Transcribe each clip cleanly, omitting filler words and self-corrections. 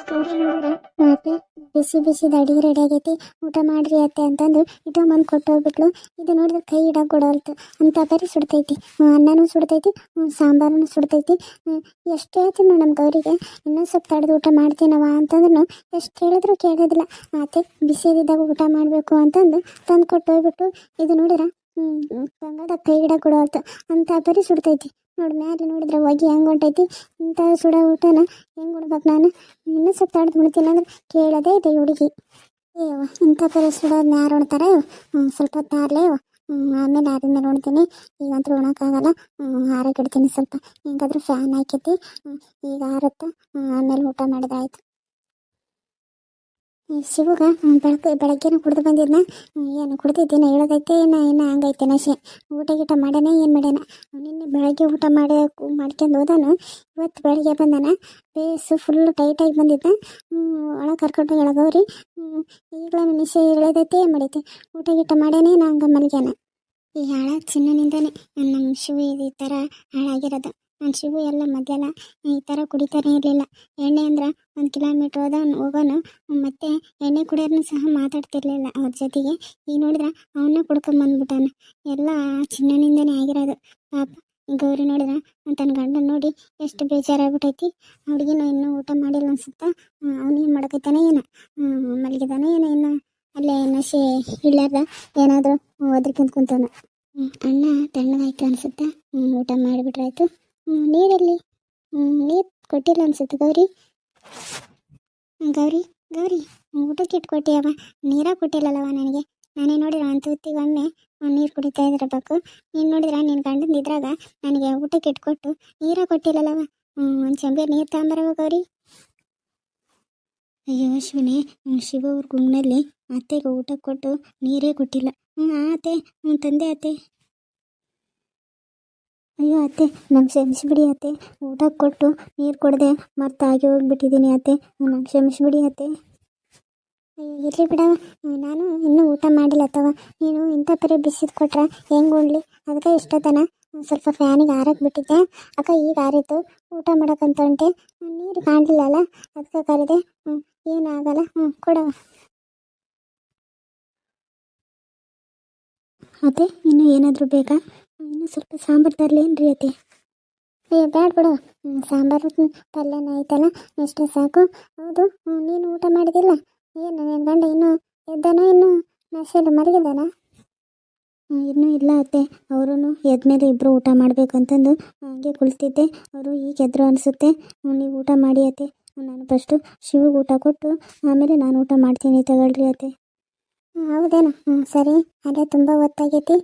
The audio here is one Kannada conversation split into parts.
ಗೌರಿ ನೋಡ್ರ ಅತ್ತೆ ಬಿಸಿ ಬಿಸಿದ ಅಡಿಗೆ ರೆಡಿ ಆಗೈತಿ, ಊಟ ಮಾಡ್ರಿ ಅತ್ತೆ ಅಂತಂದು ಇಟ್ಟೊಂಬಂದು ಕೊಟ್ಟು ಹೋಗ್ಬಿಟ್ಲು. ಇದು ನೋಡಿದ್ರೆ ಕೈ ಇಡಕ್ಕೆ ಕೊಡೋಲ್ತು ಅಂತ ಬರೀ ಸುಡ್ತೈತಿ. ಅನ್ನನೂ ಸುಡ್ತೈತಿ, ಸಾಂಬಾರನು ಸುಡ್ತೈತಿ. ಎಷ್ಟು ಹೇಳ್ತೀನಿ ನಮ್ಮ ಗೌರಿಗೆ ಇನ್ನೊಂದು ಸ್ವಲ್ಪ ತಡೆದು ಊಟ ಮಾಡ್ತೀನವ ಅಂತಂದ್ರೂ ಎಷ್ಟು ಹೇಳಿದ್ರು ಕೇಳೋದಿಲ್ಲ. ಅತ್ತೆ ಬಿಸಿದಿದ್ದಾಗ ಊಟ ಮಾಡಬೇಕು ಅಂತಂದು ತಂದು ಕೊಟ್ಟು ಹೋಗ್ಬಿಟ್ಟು ಇದು ನೋಡಿದ್ರೆ ಗಂಗದ ಕೈ ಇಡಕ್ಕೆ ಕೊಡೋಲ್ತು ಅಂತ ಬರೀ ಸುಡ್ತೈತಿ. ನೋಡಿ ಮ್ಯಾಲೆ ನೋಡಿದ್ರೆ ಹೊಗೆ ಹೆಂಗೆ ಹೊಂಟೈತಿ. ಇಂಥ ಸುಡೋ ಊಟನ ಹೆಂಗೆ ಉಣ್ಬೇಕು ನಾನು? ಇನ್ನೂ ಸ್ವಲ್ಪ ತಡೆದು ಉಣ್ತೀನಿ ಅಂದ್ರೆ ಕೇಳೋದೇ ಇದೆ ಹುಡುಗಿ. ಏವ ಇಂಥ ಪರಿ ಸುಡೋದನ್ನ ಯಾರು ಉಣ್ತಾರೆ? ಸ್ವಲ್ಪ ಹೊತ್ತು ಆರಲೇ ಆಮೇಲೆ ಆರಿದ್ಮೇಲೆ ಉಣ್ತೀನಿ. ಈಗಂತೂ ಉಣೋಕ್ಕಾಗಲ್ಲ, ಆರಕ್ಕಿಡ್ತೀನಿ ಸ್ವಲ್ಪ. ಹೆಂಗಾದ್ರೂ ಫ್ಯಾನ್ ಹಾಕೈತಿ, ಈಗ ಆರುತ್ತೆ, ಆಮೇಲೆ ಊಟ ಮಾಡಿದಾಯ್ತು. ಈ ಶಿವಗ ಬೆಳಗ್ಗೆನೂ ಕುಡ್ದು ಬಂದಿದ್ನ, ಏನು ಕುಡ್ದಿದ್ದೇನೆ ಹೇಳೋದೈತೆ ಇನ್ನು ಹಂಗೈತೆ ನಶೆ. ಊಟ ಗೀಟ ಮಾಡ್ಯಾನ ಏನು ಮಾಡ್ಯಾನ? ನಿನ್ನೆ ಬೆಳಗ್ಗೆ ಊಟ ಮಾಡ್ಕೊಂಡು ಹೋದಾನು, ಇವತ್ತು ಬೆಳಗ್ಗೆ ಬಂದಾನ. ಬೇಸು ಫುಲ್ಲು ಟೈಟಾಗಿ ಬಂದಿದ್ದ. ಒಳಗೆ ಕರ್ಕೊಂಡು ಹೇಳಗವ್ರಿ ಈಗಲೂ ನಿಶೆ ಹೇಳೋದೈತೆ ಏನು ಮಾಡೈತೆ? ಊಟ ಗೀಟ ಮಾಡ್ಯಾನೇ ನಾ ಹಂಗೆ ಮಲಗ್ಯಾನ. ಈ ಹಾಳಾಗ ಚಿನ್ನನಿಂದನೇ ನಮ್ಮ ಶಿವ ಈ ಥರ ಹಾಳಾಗಿರೋದು. ನನ್ನ ಶಿವು ಎಲ್ಲ ಮೊದಲೆಲ್ಲ ಈ ಥರ ಕುಡಿತಾನೆ ಇರಲಿಲ್ಲ. ಎಣ್ಣೆ ಅಂದ್ರೆ 1 ಕಿಲೋಮೀಟ್ರ್ ಹೋಗೋನು ಮತ್ತೆ ಎಣ್ಣೆ ಕುಡಿಯೋರ್ನು ಸಹ ಮಾತಾಡ್ತಿರ್ಲಿಲ್ಲ ಅವ್ರ ಜೊತೆಗೆ. ಈಗ ನೋಡಿದ್ರೆ ಅವನ್ನ ಕುಡ್ಕೊಂಬಂದ್ಬಿಟ್ಟಾನ. ಎಲ್ಲ ಚಿನ್ನನಿಂದನೇ ಆಗಿರೋದು. ಪಾಪ ಗೌರಿ ನೋಡಿದ್ರೆ ತನ್ನ ಗಂಡನ ನೋಡಿ ಎಷ್ಟು ಬೇಜಾರಾಗ್ಬಿಟ್ಟೈತಿ. ಹುಡುಗಿನ ಇನ್ನೂ ಊಟ ಮಾಡಿಲ್ಲ ಅನ್ಸುತ್ತಾ. ಅವನೇನು ಮಾಡಕೈತಾನೆ ಏನೋ, ಮಲಗಿದಾನೆ ಏನೋ, ಇನ್ನು ಅಲ್ಲೇ ನಶೆ ಇಳ್ಯಾರ್ದ ಏನಾದರೂ ಒದ್ರಿಕೊಂಡು ಕುಂತಾನ. ಅಣ್ಣ ತಣ್ಣಗಾಯ್ತು ಅನ್ಸುತ್ತಾ. ಊಟ ಮಾಡಿಬಿಟ್ರಾಯ್ತು. ನೀರಲ್ಲಿ ನೀರು ಕೊಟ್ಟಿಲ್ಲ ಅನ್ಸುತ್ತೆ ಗೌರಿ. ಗೌರಿ ಗೌರಿ ಊಟಕ್ಕೆ ಇಟ್ಕೊಟ್ಟಿಯವ, ನೀರ ಕೊಟ್ಟಿಲ್ಲಲ್ಲವ ನನಗೆ. ನಾನೇ ನೋಡಿದ್ರೆ ಒಂದು ತುತ್ತಿಗೊಮ್ಮೆ ನೀರು ಕುಡಿತಾ ಇದ್ರಬೇಕು. ನೀನು ನೋಡಿದ್ರೆ ನಿನ್ನ ಗಂಡಂದಿದ್ರಾಗ ನನಗೆ ಊಟಕ್ಕೆ ಇಟ್ಕೊಟ್ಟು ನೀರ ಕೊಟ್ಟಿಲ್ಲಲ್ಲವ. ಒಂದು ಚಂಬೆ ನೀರು ತಗೊಂಬರವ ಗೌರಿ. ಅಯ್ಯೋ ಶಿವನೇ, ಶಿವ ಅವ್ರ ಗುಂಗ್ನಲ್ಲಿ ಅತ್ತೆಗೆ ಊಟ ಕೊಟ್ಟು ನೀರೇ ಕೊಟ್ಟಿಲ್ಲ. ಆತೆ ತಂದೆ ಅತ್ತೆ. ಅಯ್ಯೋ ಅತ್ತೆ ನಂಗೆ ಕ್ಷಮಿಸ್ಬಿಡಿ ಅತ್ತೆ, ಊಟ ಕೊಟ್ಟು ನೀರು ಕೊಡದೆ ಮರ್ತಾಗಿ ಹೋಗ್ಬಿಟ್ಟಿದ್ದೀನಿ ಅತ್ತೆ, ನಂಗೆ ಕ್ಷಮಿಸ್ಬಿಡಿ ಅತ್ತೆ. ಇರಲಿ ಬಿಡವ, ನಾನು ಇನ್ನೂ ಊಟ ಮಾಡಿಲ್ಲ ಅಥವಾ ನೀನು ಇಂಥ ಪರಿ ಬಿಸಿದು ಕೊಟ್ರೆ ಹೆಂಗೆ ಉಣ್ಲಿ? ಅದಕ್ಕೆ ಇಷ್ಟತನ ಸ್ವಲ್ಪ ಫ್ಯಾನಿಗೆ ಆರಕ್ಕೆ ಬಿಟ್ಟಿದ್ದೆ. ಅಕ್ಕ ಈಗ ಆರಿತ್ತು, ಊಟ ಮಾಡೋಕ್ಕಂತ ಉಂಟೆ, ನೀರು ಕಾಣಲಿಲ್ಲಲ್ಲ ಅದಕ್ಕೆ ಕರೆದೆ. ಏನಾಗಲ್ಲ, ಕೊಡವ ಅತ್ತೆ. ಇನ್ನೂ ಏನಾದರೂ ಬೇಕಾ? ಇನ್ನೂ ಸ್ವಲ್ಪ ಸಾಂಬಾರು ತರಲೇನ್ರಿ ಅತ್ತೆ? ಬ್ಯಾಡ ಬಿಡು, ಸಾಂಬಾರು ಪಲ್ಯನ ಐತಲ್ಲ ಎಷ್ಟೇ ಸಾಕು. ಹೌದು, ನೀನು ಊಟ ಮಾಡಿದಿಲ್ಲ ಏನು? ನಿನ್ನ ಗಂಡ ಇನ್ನೂ ಎದ್ದಾನೋ, ಇನ್ನೂ ನಶೆಯಲ್ಲಿ ಮಲಗಿದಾನ? ಇನ್ನೂ ಇಲ್ಲ ಅತ್ತೆ, ಅವರು ಎದ್ಮೇಲೆ ಇಬ್ಬರು ಊಟ ಮಾಡಬೇಕಂತಂದು ಹಂಗೆ ಕುಳಿತಿದ್ದೆ. ಅವರು ಈಗ ಎದ್ರು ಅನಿಸುತ್ತೆ. ನೀವು ಊಟ ಮಾಡಿ ಅತ್ತೆ, ನಾನು ಫಸ್ಟು ಶಿವಗೆ ಊಟ ಕೊಟ್ಟು ಆಮೇಲೆ ನಾನು ಊಟ ಮಾಡ್ತೀನಿ ತಗೊಳ್ರಿ ಅತ್ತೆ. ಹೌದೇನು? ಸರಿ, ಅದೇ ತುಂಬ ಹೊತ್ತಾಗೈತಿ.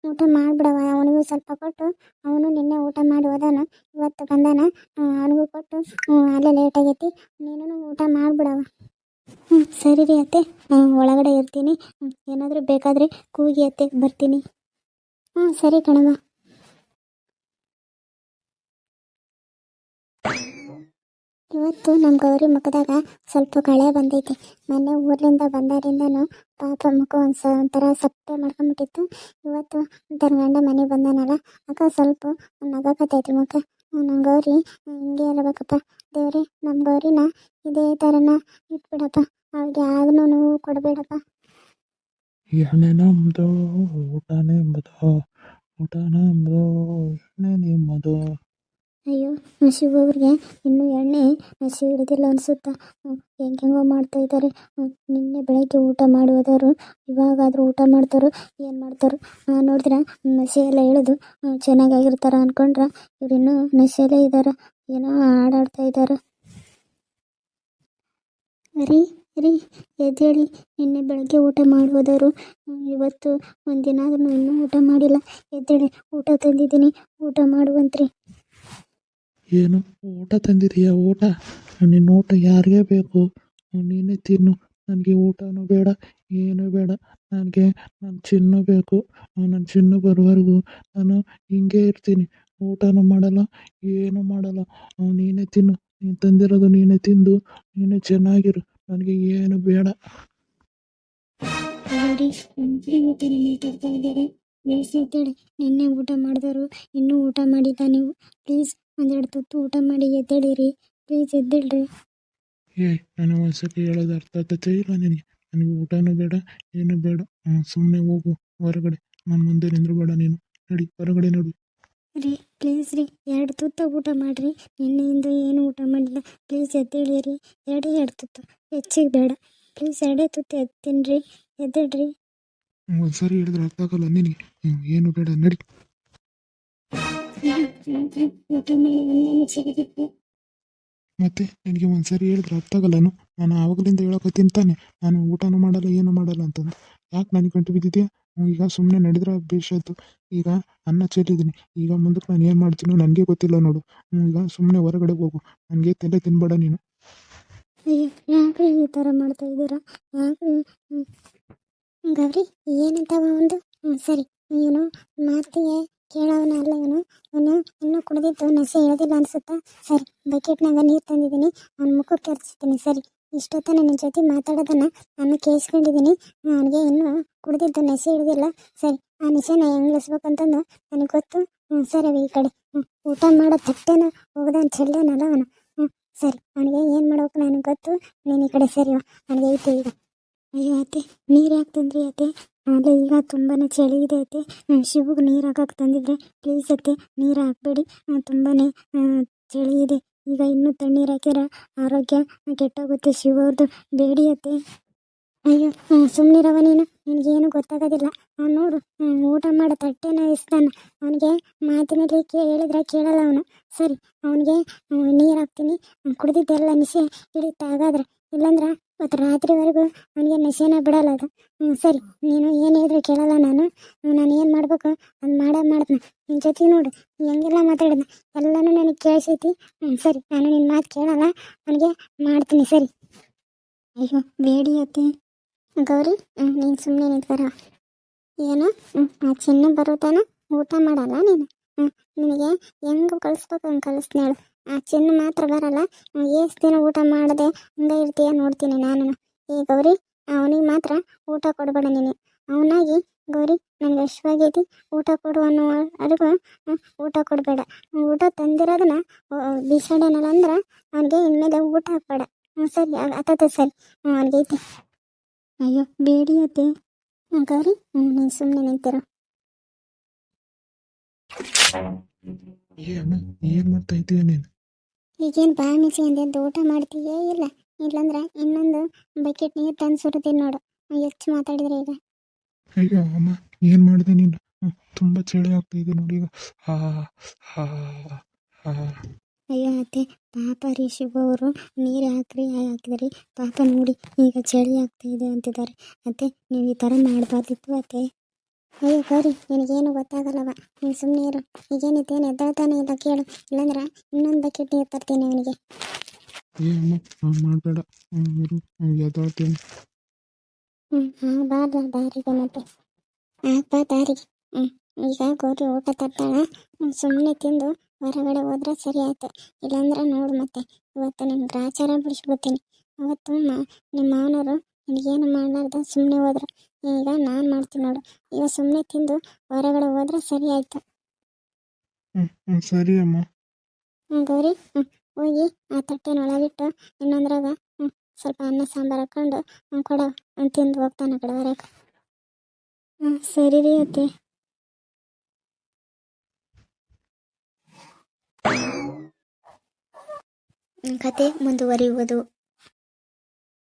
ಊಟ ಮಾಡಿಬಿಡವ, ಅವನಿಗೂ ಸ್ವಲ್ಪ ಕೊಟ್ಟು. ಅವನು ನಿನ್ನೆ ಊಟ ಮಾಡಿ ಹೋದಾನ, ಇವತ್ತು ಬಂದಾನ, ಅವನಿಗೂ ಕೊಟ್ಟು. ಅಲ್ಲೇ ಲೇಟ್ ಆಗೈತಿ, ನೀನು ಊಟ ಮಾಡಿಬಿಡವ. ಸರಿ ರೀ ಅತ್ತೆ, ಒಳಗಡೆ ಇರ್ತೀನಿ. ಏನಾದರೂ ಬೇಕಾದರೆ ಕೂಗಿ ಅತ್ತೆ, ಬರ್ತೀನಿ. ಸರಿ ಕಣಮ್ಮ. ಇವತ್ತು ನಮ್ಮ ಗೌರಿ ಮುಖದಾಗ ಸ್ವಲ್ಪ ಕಳೆ ಬಂದೈತಿ. ಮೊನ್ನೆ ಊರ್ಲಿಂದ ಬಂದಾರಿಂದನೂ ಪಾಪ ಮುಖ ಒಂಥರ ಸಪ್ಪೆ ಮಾಡ್ಕೊಂಬಿಟ್ಟಿತ್ತು. ಇವತ್ತು ತನ್ನ ಗಂಡ ಮನೆಗೆ ಬಂದಾನಲ್ಲ, ಅಕ್ಕ ಸ್ವಲ್ಪ ನಗಕತ್ತೈತಿ ಮುಖ. ನಮ್ಮ ಗೌರಿ ಹಿಂಗೆ ಇರಬೇಕಪ್ಪ ದೇವ್ರಿ. ನಮ್ಮ ಗೌರಿನ ಇದೇ ಥರನ ಇಟ್ಬಿಡಪ್ಪ, ಅವ್ರಿಗೆ ಯಾವ್ದೂ ನೋವು ಕೊಡಬೇಡಪ್ಪ. ಎಣ್ಣೆ ನಮ್ಮದು ಊಟ ನಿಮ್ಮದು, ಊಟ ನಮ್ಮದು ಎಣ್ಣೆ ನಿಮ್ಮದು. ಅಯ್ಯೋ ಶಿವವ್ರಿಗೆ ಇನ್ನೂ ಎಣ್ಣೆ ಹಿಡಿದಿಲ್ಲ ಅನಿಸುತ್ತಾ. ಹೆಂಗೆಂಗೋ ಮಾಡ್ತಾ ಇದ್ದಾರೆ. ನಿನ್ನೆ ಬೆಳಗ್ಗೆ ಊಟ ಮಾಡಿ ಹೋದವರು ಇವಾಗಾದರೂ ಊಟ ಮಾಡ್ತಾರೋ ಏನು ಮಾಡ್ತಾರೋ. ನೋಡಿದ್ರೆ ನಶೆ ಎಲ್ಲ ಇಳಿದು ಚೆನ್ನಾಗಾಗಿರ್ತಾರ ಅಂದ್ಕೊಂಡ್ರೆ ಇವ್ರಿನ್ನೂ ನಶೆಯಲ್ಲೇ ಇದ್ದಾರೆ, ಏನೋ ಆಡಾಡ್ತಾ ಇದ್ದಾರೆ. ರೀ ರೀ ಎದ್ದೇಳಿ, ನಿನ್ನೆ ಬೆಳಗ್ಗೆ ಊಟ ಮಾಡಿ ಹೋದವರು ಇವತ್ತು ಒಂದಿನ ಆದ್ರೂ ಇನ್ನೂ ಊಟ ಮಾಡಿಲ್ಲ. ಎದ್ದೇಳಿ, ಊಟ ತಂದಿದ್ದೀನಿ, ಊಟ ಮಾಡುವಂತ್ರಿ. ಏನು ಊಟ ತಂದಿದೀಯಾ? ಊಟ? ನಿನ್ನ ಊಟ ಯಾರಿಗೆ ಬೇಕು? ನೀನೇ ತಿನ್ನು. ನನಗೆ ಊಟನೂ ಬೇಡ, ಏನೂ ಬೇಡ. ನನಗೆ ನನ್ನ ಚಿನ್ನು ಬೇಕು. ನನ್ನ ಚಿನ್ನು ಬರೋವರೆಗೂ ನಾನು ಹಿಂಗೆ ಇರ್ತೀನಿ. ಊಟನೂ ಮಾಡಲ್ಲ, ಏನೂ ಮಾಡಲ್ಲ. ನೀನೇ ತಿನ್ನು, ನೀನು ತಂದಿರೋದು ನೀನೇ ತಿಂದು ನೀನೇ ಚೆನ್ನಾಗಿರು. ನನಗೆ ಏನು ಬೇಡ. ನಿನ್ನೆ ಊಟ ಮಾಡಿದವರು ಇನ್ನೂ ಊಟ ಮಾಡಿಲ್ಲ. ನೀವು ಪ್ಲೀಸ್ ಒಂದೆರಡು ತುತ್ತು ಊಟ ಮಾಡಿ ಎದ್ದೇಳಿರಿ, ಪ್ಲೀಸ್ ಎದ್ದೇಳ್ರಿ. ನನಗೆ ಒಂದ್ಸತಿ ಹೇಳೋದು ಅರ್ಥ ಆಗ್ತೈತೆ ಇಲ್ಲ ನಿನಗೆ? ನನಗೆ ಊಟನೂ ಬೇಡ, ಏನೂ ಬೇಡ. ಸುಮ್ಮನೆ ಹೋಗು ಹೊರಗಡೆ. ನನ್ನ ಮುಂದೆ ನಿಂದ್ರಬೇಡ ನೀನು. ನಡಿ ಹೊರಗಡೆ ನಡು. ರೀ ಪ್ಲೀಸ್ ರೀ, 2 ತುತ್ತ ಊಟ ಮಾಡಿರಿ. ನಿನ್ನೆಯಿಂದ ಏನು ಊಟ ಮಾಡಿಲ್ಲ. ಪ್ಲೀಸ್ ಎದ್ದೇಳಿ ರೀ. 2 ತುತ್ತು, ಹೆಚ್ಚಿಗೆ ಬೇಡ. ಪ್ಲೀಸ್ 2 ತುತ್ತು ತಿನ್ನಿರಿ. ಎದ್ದೇಳ್ರಿ. ಒಂದ್ಸರಿ ಹೇಳಿದ್ರೆ ಅರ್ಥ ಆಗಲ್ಲ ನಿನಗೆ? ಏನು ಬೇಡ, ನಡಿ. ಊಟ ಮಾಡಿ ಸಿಗದಿತ್ತು. ಮತ್ತೆ ನಿನಗೆ ಒಂದ್ಸರಿ ಹೇಳಿದ್ರೆ ಅರ್ಥ ಆಗಲ್ಲನು? ನಾನು ಆವಾಗಲಿಂದ ಹೇಳೋಕತ್ತೀನಿ ತಾನೆ, ನಾನು ಊಟನೂ ಮಾಡಲ್ಲ ಏನೂ ಮಾಡಲ್ಲ ಅಂತಂದು. ಯಾಕೆ ನನಗೆ ಗಂಟು ಬಿದ್ದಿದ್ಯಾ? ಈಗ ಸುಮ್ಮನೆ ನಡೆದ್ರೆ ಬೇಷಾಯ್ತು. ಈಗ ಅನ್ನ ಚೆಲ್ಲಿದ್ದೀನಿ. ಈಗ ಮುಂದಕ್ಕೆ ನಾನು ಏನು ಮಾಡ್ತೀನೋ ನನಗೆ ಗೊತ್ತಿಲ್ಲ ನೋಡು. ಈಗ ಸುಮ್ಮನೆ ಹೊರಗಡೆ ಹೋಗು. ನನಗೆ ತಲೆ ತಿನ್ಬೇಡ ನೀನು. ಅಯ್ಯೋ, ಯಾಕ್ರಿ ಈ ಥರ ಮಾಡ್ತಾ ಇದ್ದೀರಾ? ಯಾಕ್ರಿ? ಗೌರಿ, ಏನಂತವ ಒಂದು? ಸರಿ, ಇವನು ಮಾತಿಗೆ ಕೇಳೋವನ ಅಲ್ಲ. ಇವನು ಇನ್ನೂ ಕುಡಿದಿದ್ದು ನಸೆ ಇಳೋದಿಲ್ಲ ಅನ್ಸುತ್ತಾ? ಸರಿ, ಬಕೆಟ್ನಾಗ ನೀರು ತಂದಿದ್ದೀನಿ, ಅವ್ನ ಮುಖಕ್ಕೆ ಕೆರ್ಚಿದ್ದೀನಿ. ಸರಿ, ಇಷ್ಟೊತ್ತ ನನ್ನ ಜೊತೆ ಮಾತಾಡೋದನ್ನು ನಾನು ಕೇಳಿಸ್ಕೊಂಡಿದ್ದೀನಿ. ಅವನಿಗೆ ಇನ್ನೂ ಕುಡಿದಿದ್ದು ನಸೆ ಇಳಿದಿಲ್ಲ. ಸರಿ, ಆ ನಸೆನ ಹೆಂಗಿಳಿಸ್ಬೇಕಂತಂದು ನನಗೆ ಗೊತ್ತು. ಸರಿ, ಈ ಕಡೆ ಊಟ ಮಾಡೋ ತಟ್ಟೆನ ಹೋಗ್ದಾನ ಚೆಲ್ದಾನಲ್ಲ ಅವನು. ಸರಿ, ಅವನಿಗೆ ಏನು ಮಾಡ್ಬೇಕು ನನಗೆ ಗೊತ್ತು. ನೀನು ಈ ಕಡೆ ಸರಿ, ನನಗೆ ಐತೆ ಈಗ. ಅಯ್ಯೋ ಅತ್ತೆ, ನೀರು ಯಾಕೆ ತಂದ್ರಿ ಅತ್ತೆ? ಅಲ್ಲೇ ಈಗ ತುಂಬಾ ಚಳಿ ಇದೆ ಅತ್ತೆ. ಶಿವಗೆ ನೀರು ಹಾಕಕ್ಕೆ ತಂದಿದ್ರೆ ಪ್ಲೀಸ್ ಅತ್ತೆ, ನೀರು ಹಾಕಬೇಡಿ. ತುಂಬಾ ಚಳಿ ಇದೆ. ಈಗ ಇನ್ನೂ ತಣ್ಣೀರು ಹಾಕಿರ ಆರೋಗ್ಯ ಕೆಟ್ಟೋಗುತ್ತೆ ಶಿವವ್ರದ್ದು. ಬೇಡಿ ಅತ್ತೆ. ಅಯ್ಯೋ, ಸುಮ್ಮನಿರವ ನೀನು. ನಿನಗೇನು ಗೊತ್ತಾಗೋದಿಲ್ಲ. ನೋಡು, ಊಟ ಮಾಡೋ ತಟ್ಟೆನ ಇಸ್ತಾನ. ಅವನಿಗೆ ಮಾತಿನಲ್ಲಿ ಹೇಳಿದ್ರೆ ಕೇಳಲ್ಲ ಅವನು. ಸರಿ, ಅವನಿಗೆ ನೀರು ಹಾಕ್ತೀನಿ. ಕುಡಿದಿದ್ದೆಲ್ಲ ನಶೆ ಹಿಡಿತಾ ಹಾಗಾದ್ರೆ. ಇಲ್ಲಾಂದ್ರೆ ಇವತ್ತು ರಾತ್ರಿವರೆಗೂ ಅವನಿಗೆ ನಶೆನ ಬಿಡಲ್ಲ ಅದು. ಸರಿ, ನೀನು ಏನು ಹೇಳಿದ್ರೆ ಕೇಳಲ್ಲ ನಾನು ಏನು ಮಾಡಬೇಕು ಅದು ಮಾಡ್ತೀನಿ. ನಿನ್ನ ಜೊತೆ ನೋಡು ಹೆಂಗೆಲ್ಲ ಮಾತಾಡಿದ ಎಲ್ಲನೂ ನನಗೆ ಕೇಳಿಸೈತಿ. ಸರಿ, ನಾನು ನಿನ್ನ ಮಾತು ಕೇಳಲ್ಲ. ಅವನಿಗೆ ಮಾಡ್ತೀನಿ. ಸರಿ. ಅಯ್ಯೋ ಬೇಡಿ ಅತ್ತೆ. ಗೌರಿ, ನೀನು ಸುಮ್ಮನೆ ನಿಂತ್ಕರ. ಏನು? ಆ ಚಿನ್ನ ಬರುತ್ತಾನ ಊಟ ಮಾಡಲ್ಲ ನೀನು? ನಿನಗೆ ಹೆಂಗೆ ಕಳಿಸ್ಬೇಕು ಹಂಗೆ ಕಳಿಸ್ತೀನಿ ಹೇಳು. ಆ ಚಿನ್ನ ಮಾತ್ರ ಬರಲ್ಲ. ಎಷ್ಟು ದಿನ ಊಟ ಮಾಡದೆ ಹಂಗೆ ಇರ್ತೀಯ ನೋಡ್ತೀನಿ ನಾನು. ಈ ಗೌರಿ, ಅವನಿಗೆ ಮಾತ್ರ ಊಟ ಕೊಡಬೇಡ ನೀನು. ಅವನಾಗಿ ಗೌರಿ ನನಗೆ ಹಶ್ವಾಗೈತಿ ಊಟ ಕೊಡು ಅನ್ನೋವರೆಗೂ ಊಟ ಕೊಡಬೇಡ. ಊಟ ತಂದಿರೋದನ್ನ ಬಿಸಾಡೋನಲ್ಲ ಅಂದ್ರೆ ಅವನಿಗೆ ಇನ್ಮೇಲೆ ಊಟ ಹಾಕ್ಬೇಡ. ಸರಿ, ಆತತ. ಸರಿ, ಅವನಿಗೈತಿ. ಅಯ್ಯೋ ಬೇಡಿ ಅತ್ತೆ. ಗೌರಿ, ನೀನು ಸುಮ್ಮನೆ ನಿಂತಿರು. ಏನು ಮಾಡ್ತಾ ಇದ್ದೀಯ ನೀನು? ಈಗೇನು ಬಾಯಿ ಮಿಚ್ಕೊಂಡು ಊಟ ಮಾಡ್ತೀಯೇ? ಇಲ್ಲಾಂದ್ರೆ ಇನ್ನೊಂದು ಬಕೆಟ್ ನೀರು ತಂದು ಸುರಿತೀನಿ ನೋಡು. ಹೆಚ್ಚು ಮಾತಾಡಿದ್ರೆ ಈಗ. ಅಯ್ಯೋ ಅಮ್ಮ, ಏನು ಮಾಡಿದೆ ನೀನು? ತುಂಬ ಚಳಿ ಆಗ್ತಾ ಇದೆ ನೋಡಿ ಈಗ. ಹಾ ಹಾ ಹಾ. ಅಯ್ಯೋ ಅತ್ತೆ, ಪಾಪ ರೀ ಶಿವ ಅವರು ನೀರು ಹಾಕಿದ್ರಿ. ಪಾಪ ನೋಡಿ ಈಗ ಚಳಿ ಆಗ್ತಾ ಇದೆ ಅಂತಿದ್ದಾರೆ. ಅತ್ತೆ, ನೀವು ಈ ಥರ ಮಾಡಬಾರ್ದಿತ್ತು ಅತ್ತೆ. ಅಯ್ಯೋ ಗೌರಿ, ನಿನಗೇನು ಗೊತ್ತಾಗಲ್ಲವ. ನೀನು ಸುಮ್ಮನೆ ಇರು. ಈಗೇನಿತ್ತೇನು ಎದ್ದಾಳ್ತಾನೆ ಇಲ್ಲ ಕೇಳು. ಇಲ್ಲಾಂದ್ರೆ ಇನ್ನೊಂದು ಬಕೆಟ್ ನೀರು ತರ್ತೀನಿ ಅವನಿಗೆ. ಅಮ್ಮ ಮಾಡಬೇಡ, ಇರು, ಎದ್ದಾಳ್ತೀನಿ. ಬಾರ್ಲ ದಾರಿಗೆ ಮತ್ತೆ ಬಾ ದಾರಿಗೆ. ಈಗ ಗೌರಿ ಊಟ ತರ್ತಾಳ. ಸುಮ್ಮನೆ ತಿಂದು ಹೊರಗಡೆ ಹೋದ್ರೆ ಸರಿ ಆಯ್ತು. ಇಲ್ಲಾಂದ್ರೆ ನೋಡು ಮತ್ತೆ ಇವತ್ತು ನಿನ್ನ ಗ್ರಾಚಾರ ಬಿಡಿಸ್ಬಿಡ್ತೀನಿ. ಅವತ್ತು ನಿಮ್ಮ ಮಾವನವರು ನಿನಗೇನು ಮಾಡಲಾರ್ದ ಸುಮ್ಮನೆ ಹೋದ್ರು. ಈಗ ನಾನು ಮಾಡ್ತೀನಿ ನೋಡು. ಈಗ ಸುಮ್ಮನೆ ತಿಂದು ಹೊರಗಡೆ ಹೋದ್ರೆ ಸರಿ ಆಯ್ತು. ಸರಿ ಅಮ್ಮ. ಗೌರಿ, ಹೋಗಿ ಆ ತಟ್ಟೆನ ಒಳಗಿಟ್ಟು ಇನ್ನೊಂದ್ರಾಗ ಸ್ವಲ್ಪ ಅನ್ನ ಸಾಂಬಾರು ಹಾಕೊಂಡು ಕೊಡೋ ತಿಂದು ಹೋಗ್ತಾನೆ ಆ ಕಡೆ ಹೊರಗೆ. ಸರಿ ರೀ ಅತ್ತೆ. ಕತೆ ಮುಂದುವರಿಯುವುದು.